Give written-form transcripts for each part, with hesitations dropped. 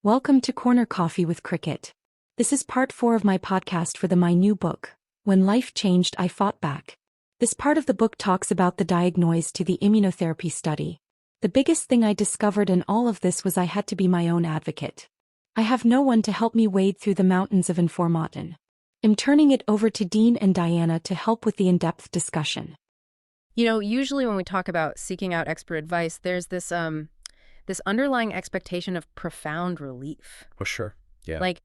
Welcome to Corner Coffee with Cricket. This is part 4 of my podcast for my new book, When Life Changed, I Fought Back. This part of the book talks about the diagnosis to the immunotherapy study. The biggest thing I discovered in all of this was I had to be my own advocate. I have no one to help me wade through the mountains of information. I'm turning it over to Dean and Diana to help with the in-depth discussion. Usually when we talk about seeking out expert advice, there's this underlying expectation of profound relief. Oh, sure. Yeah. Like,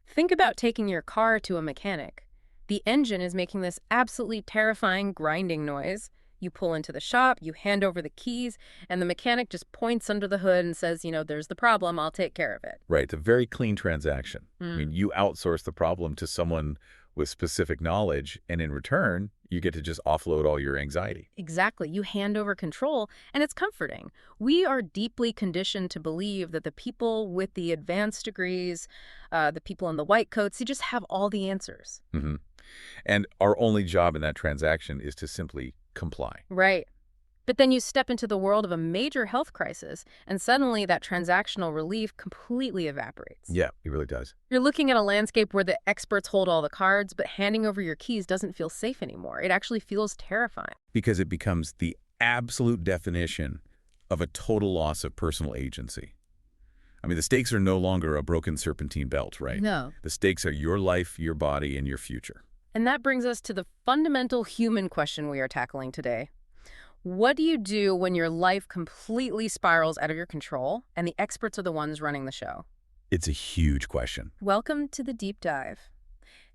think about taking your car to a mechanic. The engine is making this absolutely terrifying grinding noise. You pull into the shop, you hand over the keys, and the mechanic just points under the hood and says, there's the problem, I'll take care of it. Right. It's a very clean transaction. I mean, you outsource the problem to someone with specific knowledge, and in return, you get to just offload all your anxiety. Exactly. You hand over control, and it's comforting. We are deeply conditioned to believe that the people with the advanced degrees, the people in the white coats, they just have all the answers. Mm-hmm. And our only job in that transaction is to simply comply. Right. But then you step into the world of a major health crisis, and suddenly that transactional relief completely evaporates. Yeah, it really does. You're looking at a landscape where the experts hold all the cards, but handing over your keys doesn't feel safe anymore. It actually feels terrifying. Because it becomes the absolute definition of a total loss of personal agency. I mean, the stakes are no longer a broken serpentine belt, right? No. The stakes are your life, your body, and your future. And that brings us to the fundamental human question we are tackling today. What do you do when your life completely spirals out of your control and the experts are the ones running the show? It's a huge question. Welcome to the deep dive.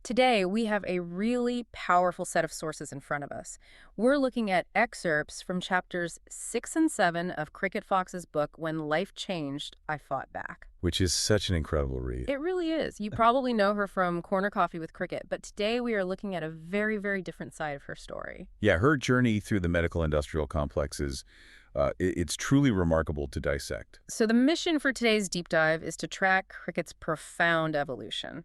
Today, we have a really powerful set of sources in front of us. We're looking at excerpts from chapters 6 and 7 of Cricket Fox's book, When Life Changed, I Fought Back. Which is such an incredible read. It really is. You probably know her from Corner Coffee with Cricket, but today we are looking at a very, very different side of her story. Yeah, her journey through the medical-industrial complex is it's truly remarkable to dissect. So the mission for today's deep dive is to track Cricket's profound evolution.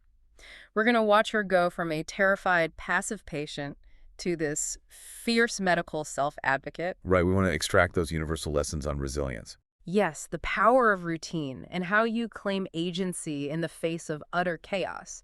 We're going to watch her go from a terrified, passive patient to this fierce medical self-advocate. Right, we want to extract those universal lessons on resilience. Yes, the power of routine and how you claim agency in the face of utter chaos.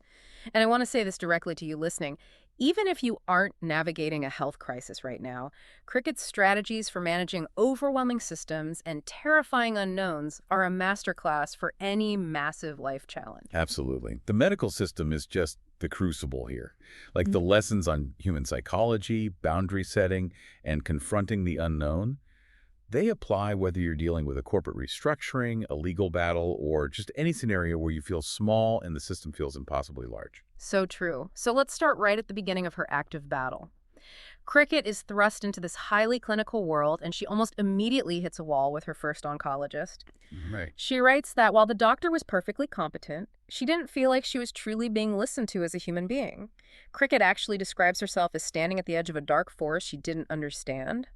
And I want to say this directly to you listening. Even if you aren't navigating a health crisis right now, Cricket's strategies for managing overwhelming systems and terrifying unknowns are a masterclass for any massive life challenge. Absolutely. The medical system is just the crucible here. Like the lessons on human psychology, boundary setting, and confronting the unknown, they apply whether you're dealing with a corporate restructuring, a legal battle, or just any scenario where you feel small and the system feels impossibly large. So true. So let's start right at the beginning of her active battle. Cricket is thrust into this highly clinical world, and she almost immediately hits a wall with her first oncologist. Right. She writes that while the doctor was perfectly competent, she didn't feel like she was truly being listened to as a human being. Cricket actually describes herself as standing at the edge of a dark forest she didn't understand.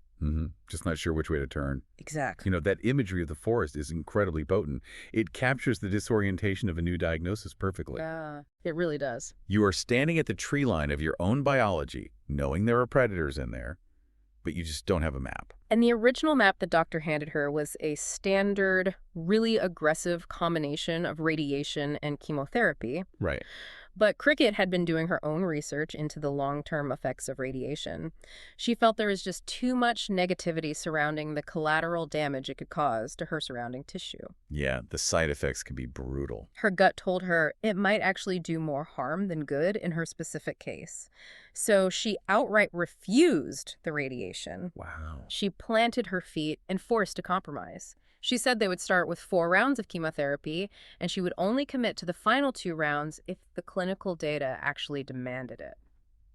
Just not sure which way to turn. Exactly. That imagery of the forest is incredibly potent. It captures the disorientation of a new diagnosis perfectly. Yeah, it really does. You are standing at the tree line of your own biology, knowing there are predators in there, but you just don't have a map. And the original map the doctor handed her was a standard, really aggressive combination of radiation and chemotherapy. Right. But Cricket had been doing her own research into the long-term effects of radiation. She felt there was just too much negativity surrounding the collateral damage it could cause to her surrounding tissue. Yeah, the side effects can be brutal. Her gut told her it might actually do more harm than good in her specific case. So she outright refused the radiation. Wow. She planted her feet and forced a compromise. She said they would start with 4 rounds of chemotherapy, and she would only commit to the final 2 rounds if the clinical data actually demanded it.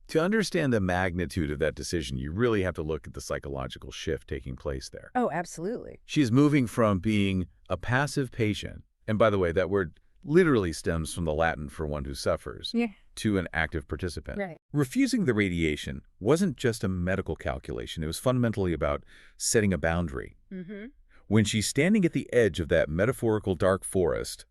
To understand the magnitude of that decision, you really have to look at the psychological shift taking place there. Oh, absolutely. She's moving from being a passive patient, and by the way, that word literally stems from the Latin for one who suffers, to an active participant. Right. Refusing the radiation wasn't just a medical calculation. It was fundamentally about setting a boundary. When she's standing at the edge of that metaphorical dark forest,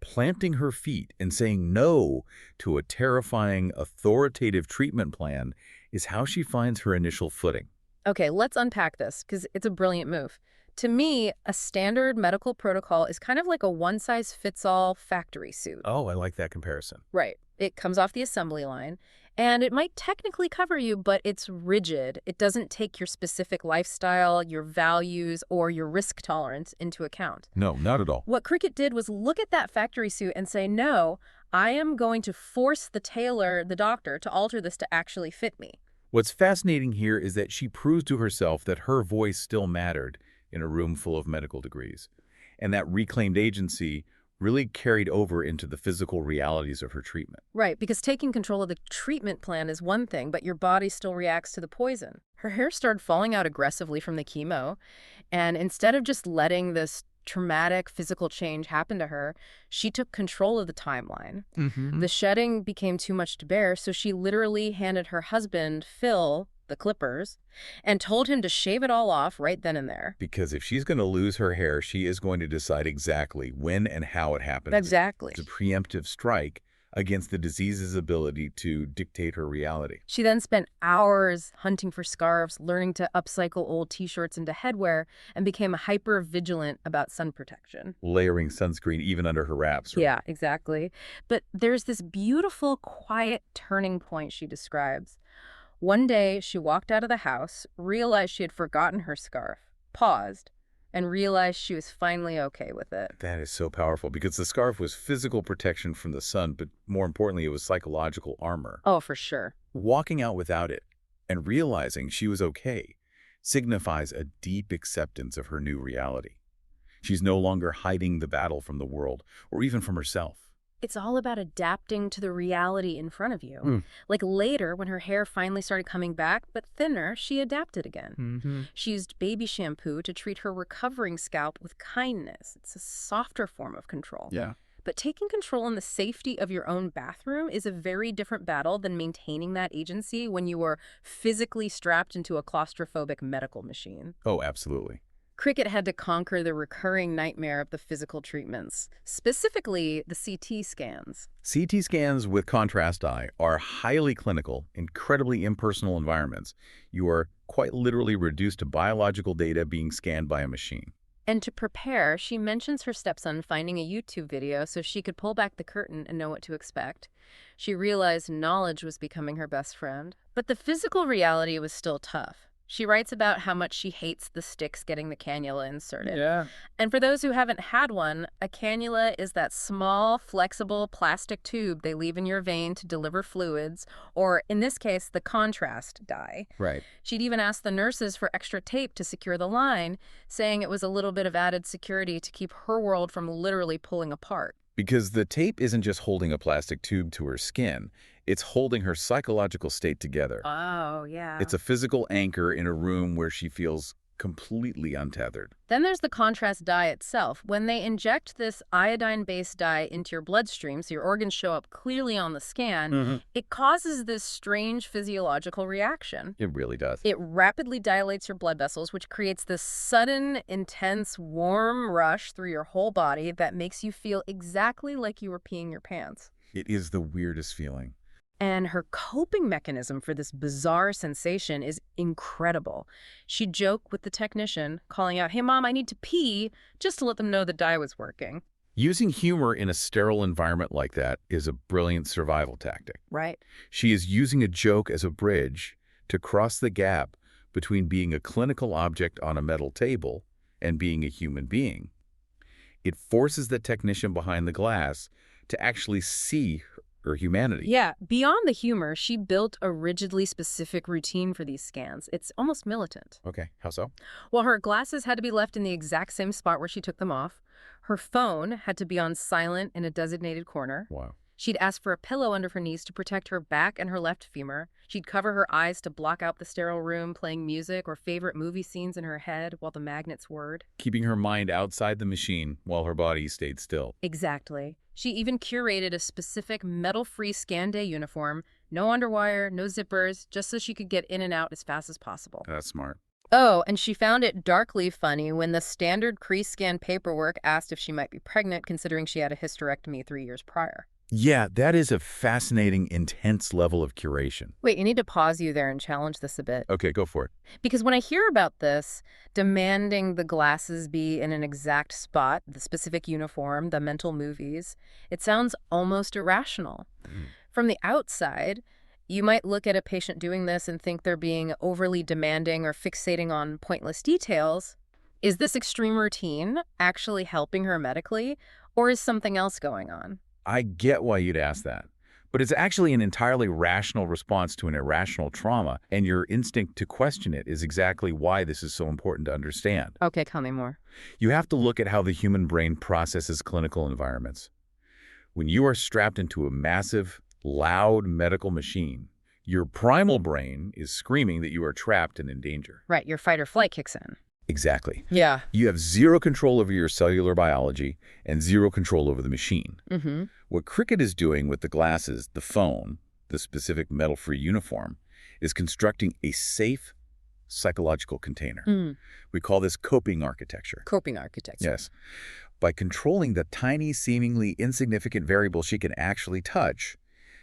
planting her feet and saying no to a terrifying, authoritative treatment plan is how she finds her initial footing. Okay, let's unpack this, because it's a brilliant move. To me, a standard medical protocol is kind of like a one-size-fits-all factory suit. Oh, I like that comparison. Right. It comes off the assembly line, and it might technically cover you, but it's rigid. It doesn't take your specific lifestyle, your values, or your risk tolerance into account. No, not at all. What Cricket did was look at that factory suit and say, no, I am going to force the doctor, to alter this to actually fit me. What's fascinating here is that she proves to herself that her voice still mattered in a room full of medical degrees, and that reclaimed agency really carried over into the physical realities of her treatment. Right, because taking control of the treatment plan is one thing, but your body still reacts to the poison. Her hair started falling out aggressively from the chemo, and instead of just letting this traumatic physical change happen to her, she took control of the timeline. The shedding became too much to bear, so she literally handed her husband, Phil, the clippers, and told him to shave it all off right then and there. Because if she's going to lose her hair, she is going to decide exactly when and how it happens. Exactly. It's a preemptive strike against the disease's ability to dictate her reality. She then spent hours hunting for scarves, learning to upcycle old T-shirts into headwear, and became hyper-vigilant about sun protection. Layering sunscreen even under her wraps. Right? Yeah, exactly. But there's this beautiful, quiet turning point she describes. One day, she walked out of the house, realized she had forgotten her scarf, paused, and realized she was finally okay with it. That is so powerful because the scarf was physical protection from the sun, but more importantly, it was psychological armor. Oh, for sure. Walking out without it and realizing she was okay signifies a deep acceptance of her new reality. She's no longer hiding the battle from the world or even from herself. It's all about adapting to the reality in front of you. Like later, when her hair finally started coming back, but thinner, she adapted again. She used baby shampoo to treat her recovering scalp with kindness. It's a softer form of control. Yeah. But taking control in the safety of your own bathroom is a very different battle than maintaining that agency when you are physically strapped into a claustrophobic medical machine. Oh, absolutely. Cricket had to conquer the recurring nightmare of the physical treatments, specifically the CT scans. CT scans with contrast eye are highly clinical, incredibly impersonal environments. You are quite literally reduced to biological data being scanned by a machine. And to prepare, she mentions her stepson finding a YouTube video so she could pull back the curtain and know what to expect. She realized knowledge was becoming her best friend. But the physical reality was still tough. She writes about how much she hates the sticks getting the cannula inserted. Yeah. And for those who haven't had one, a cannula is that small, flexible plastic tube they leave in your vein to deliver fluids, or in this case, the contrast dye. Right. She'd even asked the nurses for extra tape to secure the line, saying it was a little bit of added security to keep her world from literally pulling apart. Because the tape isn't just holding a plastic tube to her skin, it's holding her psychological state together. Oh, yeah. It's a physical anchor in a room where she feels completely untethered. Then there's the contrast dye itself. When they inject this iodine-based dye into your bloodstream so your organs show up clearly on the scan, it causes this strange physiological reaction. It really does. It rapidly dilates your blood vessels, which creates this sudden, intense, warm rush through your whole body that makes you feel exactly like you were peeing your pants. It is the weirdest feeling. And her coping mechanism for this bizarre sensation is incredible. She'd joke with the technician, calling out, "Hey, Mom, I need to pee," just to let them know the dye was working. Using humor in a sterile environment like that is a brilliant survival tactic. Right. She is using a joke as a bridge to cross the gap between being a clinical object on a metal table and being a human being. It forces the technician behind the glass to actually see her humanity. Yeah, beyond the humor, she built a rigidly specific routine for these scans. It's almost militant. Okay, how so? Well, her glasses had to be left in the exact same spot where she took them off. Her phone had to be on silent in a designated corner. Wow. She'd ask for a pillow under her knees to protect her back and her left femur. She'd cover her eyes to block out the sterile room, playing music or favorite movie scenes in her head while the magnets whirred. Keeping her mind outside the machine while her body stayed still. Exactly. She even curated a specific metal-free scan day uniform, no underwire, no zippers, just so she could get in and out as fast as possible. That's smart. Oh, and she found it darkly funny when the standard crease scan paperwork asked if she might be pregnant, considering she had a hysterectomy 3 years prior. Yeah, that is a fascinating, intense level of curation. Wait, you need to pause you there and challenge this a bit. Okay, go for it. Because when I hear about this, demanding the glasses be in an exact spot, the specific uniform, the mental movies, it sounds almost irrational. From the outside, you might look at a patient doing this and think they're being overly demanding or fixating on pointless details. Is this extreme routine actually helping her medically, or is something else going on? I get why you'd ask that. But it's actually an entirely rational response to an irrational trauma, and your instinct to question it is exactly why this is so important to understand. Okay, tell me more. You have to look at how the human brain processes clinical environments. When you are strapped into a massive, loud medical machine, your primal brain is screaming that you are trapped and in danger. Right, your fight or flight kicks in. Exactly. Yeah. You have zero control over your cellular biology and zero control over the machine. Mm-hmm. What Cricket is doing with the glasses, the phone, the specific metal-free uniform, is constructing a safe psychological container. We call this coping architecture. Coping architecture. Yes. By controlling the tiny, seemingly insignificant variable she can actually touch,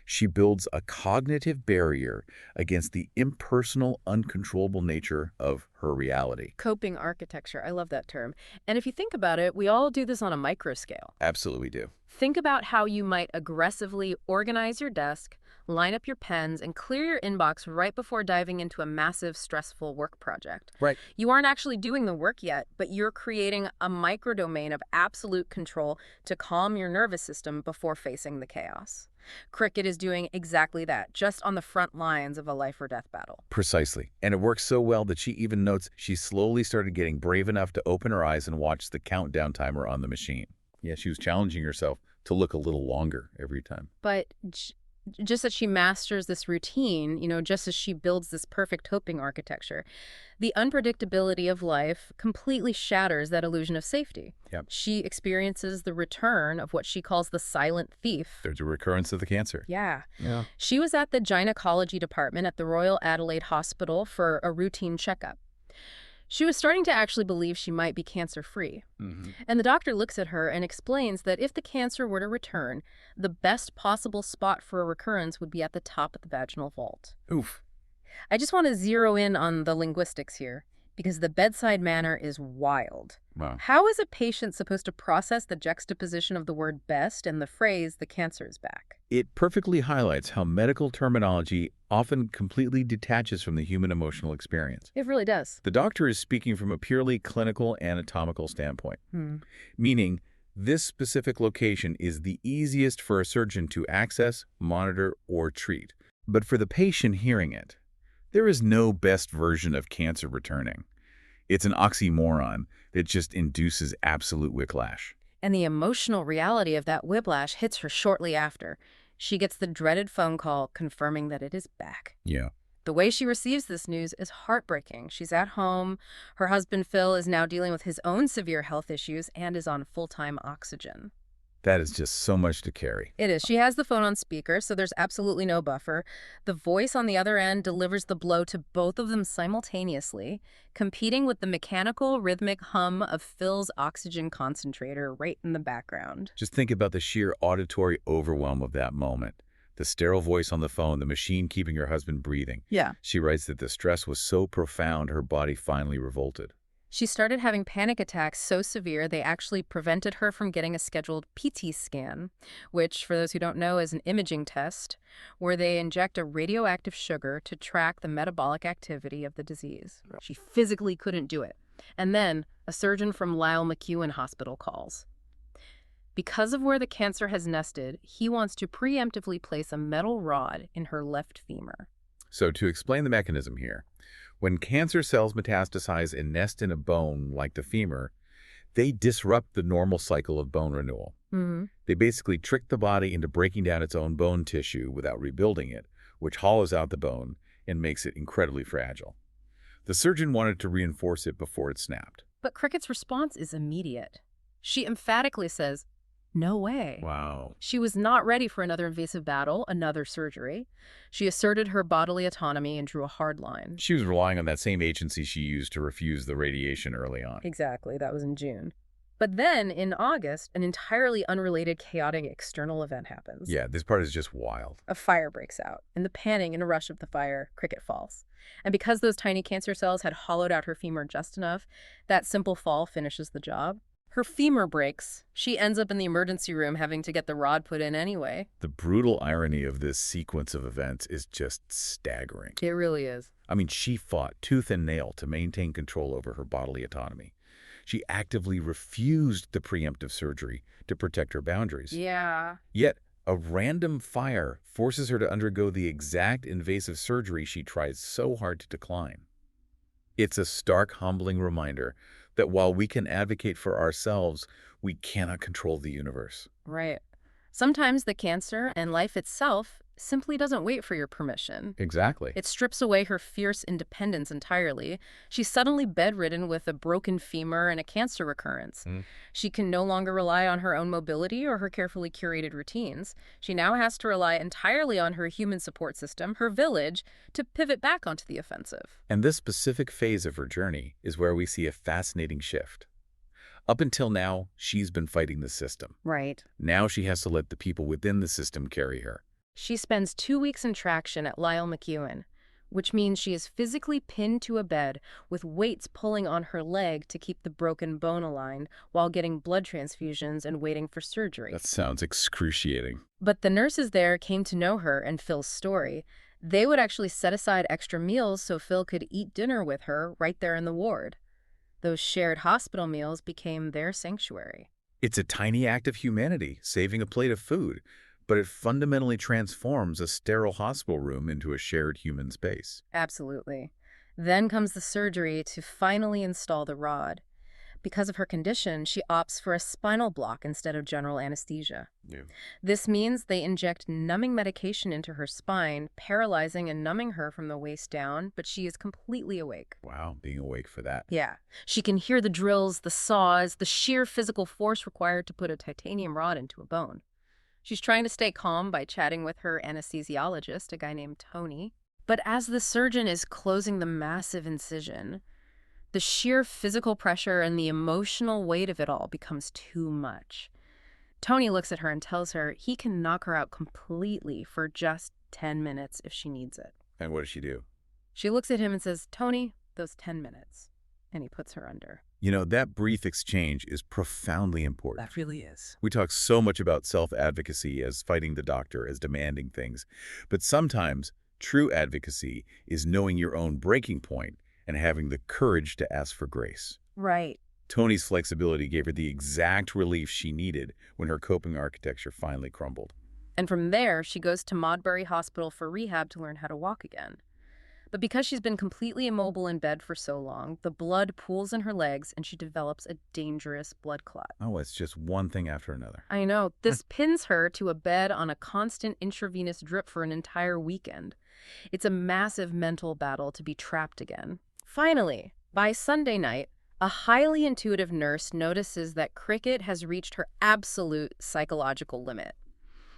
she builds a cognitive barrier against the impersonal, uncontrollable nature of her reality. Coping architecture. I love that term. And if you think about it, we all do this on a micro scale. Absolutely do. Think about how you might aggressively organize your desk, line up your pens, and clear your inbox right before diving into a massive, stressful work project. Right. You aren't actually doing the work yet, but you're creating a microdomain of absolute control to calm your nervous system before facing the chaos. Cricket is doing exactly that, just on the front lines of a life or death battle. Precisely. And it works so well that she even notes she slowly started getting brave enough to open her eyes and watch the countdown timer on the machine. Yeah, she was challenging herself to look a little longer every time. But just as she masters this routine, just as she builds this perfect coping architecture, the unpredictability of life completely shatters that illusion of safety. Yep. She experiences the return of what she calls the silent thief. There's a recurrence of the cancer. Yeah. Yeah. She was at the gynecology department at the Royal Adelaide Hospital for a routine checkup. She was starting to actually believe she might be cancer-free. And the doctor looks at her and explains that if the cancer were to return, the best possible spot for a recurrence would be at the top of the vaginal vault. Oof. I just want to zero in on the linguistics here, because the bedside manner is wild. Wow. How is a patient supposed to process the juxtaposition of the word best and the phrase, the cancer is back? It perfectly highlights how medical terminology often completely detaches from the human emotional experience. It really does. The doctor is speaking from a purely clinical anatomical standpoint, meaning this specific location is the easiest for a surgeon to access, monitor, or treat. But for the patient hearing it, there is no best version of cancer returning. It's an oxymoron that just induces absolute whiplash. And the emotional reality of that whiplash hits her shortly after. She gets the dreaded phone call confirming that it is back. Yeah. The way she receives this news is heartbreaking. She's at home. Her husband, Phil, is now dealing with his own severe health issues and is on full-time oxygen. That is just so much to carry. It is. She has the phone on speaker, so there's absolutely no buffer. The voice on the other end delivers the blow to both of them simultaneously, competing with the mechanical, rhythmic hum of Phil's oxygen concentrator right in the background. Just think about the sheer auditory overwhelm of that moment. The sterile voice on the phone, the machine keeping her husband breathing. Yeah. She writes that the stress was so profound her body finally revolted. She started having panic attacks so severe they actually prevented her from getting a scheduled PT scan, which, for those who don't know, is an imaging test where they inject a radioactive sugar to track the metabolic activity of the disease. She physically couldn't do it. And then a surgeon from Lyle McEwen Hospital calls. Because of where the cancer has nested, he wants to preemptively place a metal rod in her left femur. So to explain the mechanism here, when cancer cells metastasize and nest in a bone like the femur, they disrupt the normal cycle of bone renewal. They basically trick the body into breaking down its own bone tissue without rebuilding it, which hollows out the bone and makes it incredibly fragile. The surgeon wanted to reinforce it before it snapped. But Cricket's response is immediate. She emphatically says, No way. Wow. She was not ready for another invasive battle, another surgery. She asserted her bodily autonomy and drew a hard line. She was relying on that same agency she used to refuse the radiation early on. Exactly, that was in June. But then, in August, an entirely unrelated chaotic external event happens. Yeah, this part is just wild. A fire breaks out. In the panic and rush of the fire, Cricket falls. And because those tiny cancer cells had hollowed out her femur just enough, that simple fall finishes the job. Her femur breaks. She ends up in the emergency room having to get the rod put in anyway. The brutal irony of this sequence of events is just staggering. It really is. I mean, she fought tooth and nail to maintain control over her bodily autonomy. She actively refused the preemptive surgery to protect her boundaries. Yeah. Yet, a random fire forces her to undergo the exact invasive surgery she tries so hard to decline. It's a stark, humbling reminder that while we can advocate for ourselves, we cannot control the universe. Right. Sometimes the cancer and life itself simply doesn't wait for your permission. Exactly. It strips away her fierce independence entirely. She's suddenly bedridden with a broken femur and a cancer recurrence. She can no longer rely on her own mobility or her carefully curated routines. She now has to rely entirely on her human support system, her village, to pivot back onto the offensive. And this specific phase of her journey is where we see a fascinating shift. Up until now, she's been fighting the system. Right. Now she has to let the people within the system carry her. She spends 2 weeks in traction at Lyle McEwen, which means she is physically pinned to a bed with weights pulling on her leg to keep the broken bone aligned while getting blood transfusions and waiting for surgery. That sounds excruciating. But the nurses there came to know her and Phil's story. They would actually set aside extra meals so Phil could eat dinner with her right there in the ward. Those shared hospital meals became their sanctuary. It's a tiny act of humanity, saving a plate of food, but it fundamentally transforms a sterile hospital room into a shared human space. Absolutely. Then comes the surgery to finally install the rod. Because of her condition, she opts for a spinal block instead of general anesthesia. Yeah. This means they inject numbing medication into her spine, paralyzing and numbing her from the waist down, but she is completely awake. Wow, being awake for that. Yeah. She can hear the drills, the saws, the sheer physical force required to put a titanium rod into a bone. She's trying to stay calm by chatting with her anesthesiologist, a guy named Tony. But as the surgeon is closing the massive incision, the sheer physical pressure and the emotional weight of it all becomes too much. Tony looks at her and tells her he can knock her out completely for just 10 minutes if she needs it. And what does she do? She looks at him and says, "Tony, those 10 minutes." And he puts her under. You know, that brief exchange is profoundly important. That really is. We talk so much about self-advocacy as fighting the doctor, as demanding things. But sometimes true advocacy is knowing your own breaking point and having the courage to ask for grace. Right. Tony's flexibility gave her the exact relief she needed when her coping architecture finally crumbled. And from there, she goes to Modbury Hospital for rehab to learn how to walk again. But because she's been completely immobile in bed for so long, the blood pools in her legs and she develops a dangerous blood clot. Oh, it's just one thing after another. I know. This pins her to a bed on a constant intravenous drip for an entire weekend. It's a massive mental battle to be trapped again. Finally, by Sunday night, a highly intuitive nurse notices that Cricket has reached her absolute psychological limit.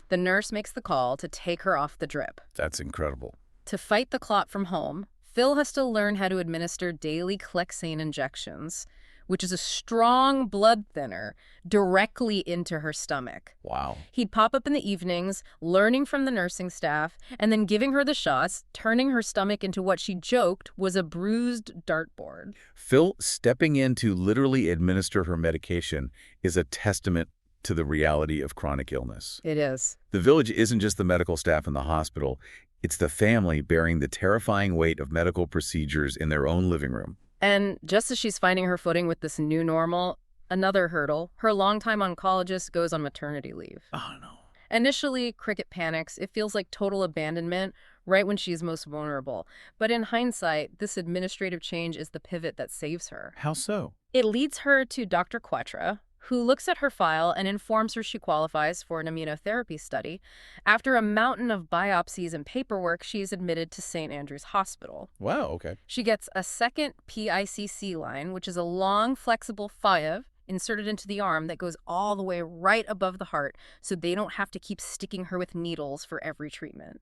The nurse makes the call to take her off the drip. That's incredible. To fight the clot from home, Phil has to learn how to administer daily Clexane injections, which is a strong blood thinner, directly into her stomach. Wow. He'd pop up in the evenings, learning from the nursing staff, and then giving her the shots, turning her stomach into what she joked was a bruised dartboard. Phil stepping in to literally administer her medication is a testament to the reality of chronic illness. It is. The village isn't just the medical staff in the hospital. It's the family bearing the terrifying weight of medical procedures in their own living room. And just as she's finding her footing with this new normal, another hurdle, her longtime oncologist goes on maternity leave. Oh, no. Initially, Cricket panics. It feels like total abandonment right when she's most vulnerable. But in hindsight, this administrative change is the pivot that saves her. How so? It leads her to Dr. Quatra, who looks at her file and informs her she qualifies for an immunotherapy study. After a mountain of biopsies and paperwork, she is admitted to St. Andrew's Hospital. Wow, okay. She gets a second PICC line, which is a long, flexible FIV inserted into the arm that goes all the way right above the heart so they don't have to keep sticking her with needles for every treatment.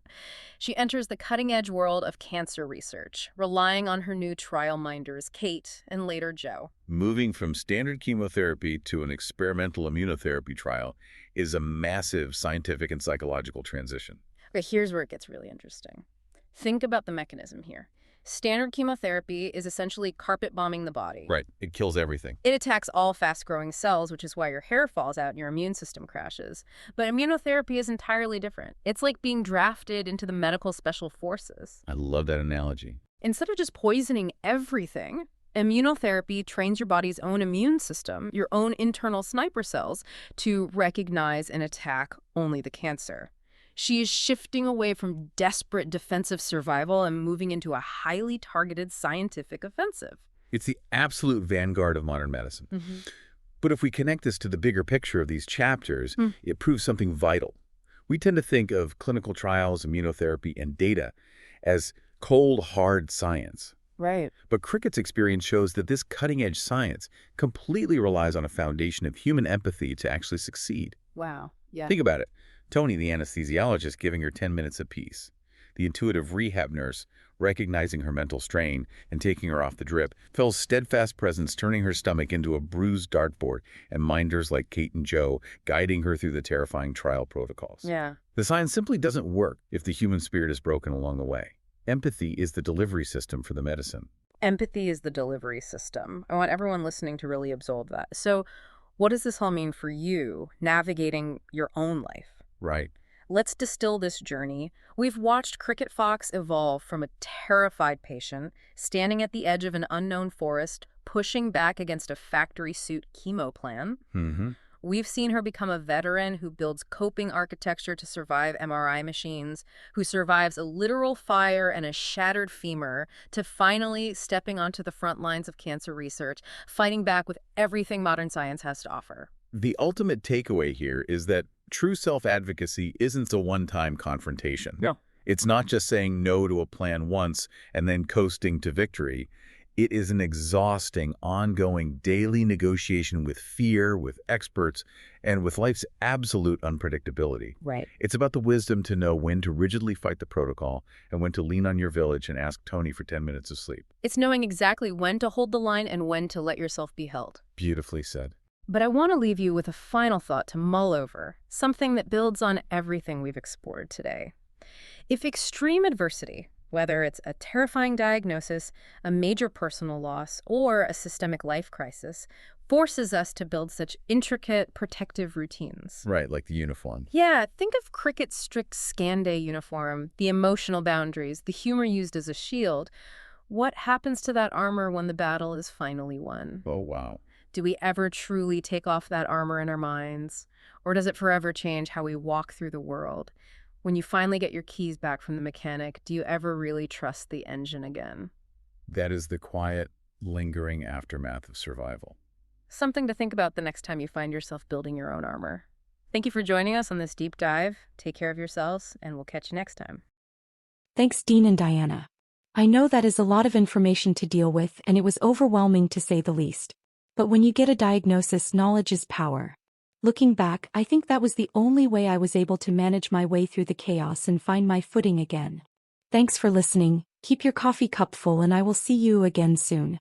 She enters the cutting-edge world of cancer research, relying on her new trial minders, Kate and later Joe. Moving from standard chemotherapy to an experimental immunotherapy trial is a massive scientific and psychological transition. Okay, here's where it gets really interesting. Think about the mechanism here. Standard chemotherapy is essentially carpet bombing the body. Right. It kills everything. It attacks all fast-growing cells, which is why your hair falls out and your immune system crashes. But immunotherapy is entirely different. It's like being drafted into the medical special forces. I love that analogy. Instead of just poisoning everything, immunotherapy trains your body's own immune system, your own internal sniper cells, to recognize and attack only the cancer. She is shifting away from desperate defensive survival and moving into a highly targeted scientific offensive. It's the absolute vanguard of modern medicine. But if we connect this to the bigger picture of these chapters, it proves something vital. We tend to think of clinical trials, immunotherapy, and data as cold, hard science. Right. But Crickett's experience shows that this cutting-edge science completely relies on a foundation of human empathy to actually succeed. Wow. Yeah. Think about it. Tony, the anesthesiologist, giving her 10 minutes apiece. The intuitive rehab nurse, recognizing her mental strain and taking her off the drip. Phil's steadfast presence turning her stomach into a bruised dartboard, and minders like Kate and Joe guiding her through the terrifying trial protocols. Yeah. The science simply doesn't work if the human spirit is broken along the way. Empathy is the delivery system for the medicine. Empathy is the delivery system. I want everyone listening to really absorb that. So what does this all mean for you navigating your own life? Right. Let's distill this journey. We've watched Cricket Fox evolve from a terrified patient, standing at the edge of an unknown forest, pushing back against a factory suit chemo plan. We've seen her become a veteran who builds coping architecture to survive MRI machines, who survives a literal fire and a shattered femur, to finally stepping onto the front lines of cancer research, fighting back with everything modern science has to offer. The ultimate takeaway here is that true self-advocacy isn't a one-time confrontation. No. It's not just saying no to a plan once and then coasting to victory. It is an exhausting, ongoing daily negotiation with fear, with experts, and with life's absolute unpredictability. Right. It's about the wisdom to know when to rigidly fight the protocol and when to lean on your village and ask Tony for 10 minutes of sleep. It's knowing exactly when to hold the line and when to let yourself be held. Beautifully said. But I want to leave you with a final thought to mull over, something that builds on everything we've explored today. If extreme adversity, whether it's a terrifying diagnosis, a major personal loss, or a systemic life crisis, forces us to build such intricate protective routines. Right, like the uniform. Yeah, think of Cricket's strict scan day uniform, the emotional boundaries, the humor used as a shield. What happens to that armor when the battle is finally won? Oh, wow. Do we ever truly take off that armor in our minds? Or does it forever change how we walk through the world? When you finally get your keys back from the mechanic, do you ever really trust the engine again? That is the quiet, lingering aftermath of survival. Something to think about the next time you find yourself building your own armor. Thank you for joining us on this deep dive. Take care of yourselves, and we'll catch you next time. Thanks, Dean and Diana. I know that is a lot of information to deal with, and it was overwhelming to say the least. But when you get a diagnosis, knowledge is power. Looking back, I think that was the only way I was able to manage my way through the chaos and find my footing again. Thanks for listening. Keep your coffee cup full, and I will see you again soon.